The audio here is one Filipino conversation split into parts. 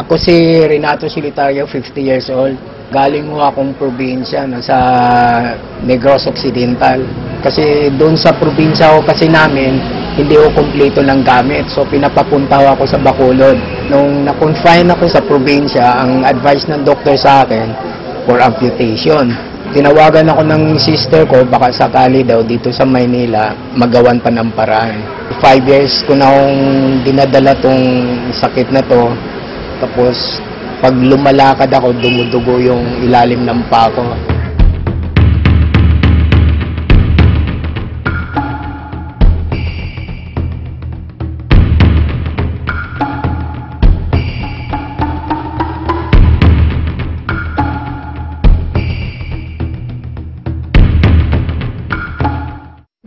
Ako si Renato Solitario, 50 years old. Galing mo akong probinsya, sa Negros Occidental. Kasi doon sa probinsya ko kasi namin, hindi ko kumpleto ng gamit. So pinapapunta ako sa Bacolod. Nung na-confine ako sa probinsya, ang advice ng doktor sa akin, for amputation. Tinawagan ako ng sister ko, baka sakali daw dito sa Maynila, magawan pa ng paraan. 5 years ko na akong dinadala tong sakit na to. Tapos, pag lumalakad ako, dumudugo yung ilalim ng paa ko.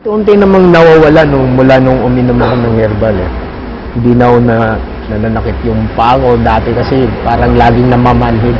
Unti namang nawawala mula nung uminom ako ng herbal eh. Hindi na ako nananakit yung paa ko dati kasi parang laging namamanhid.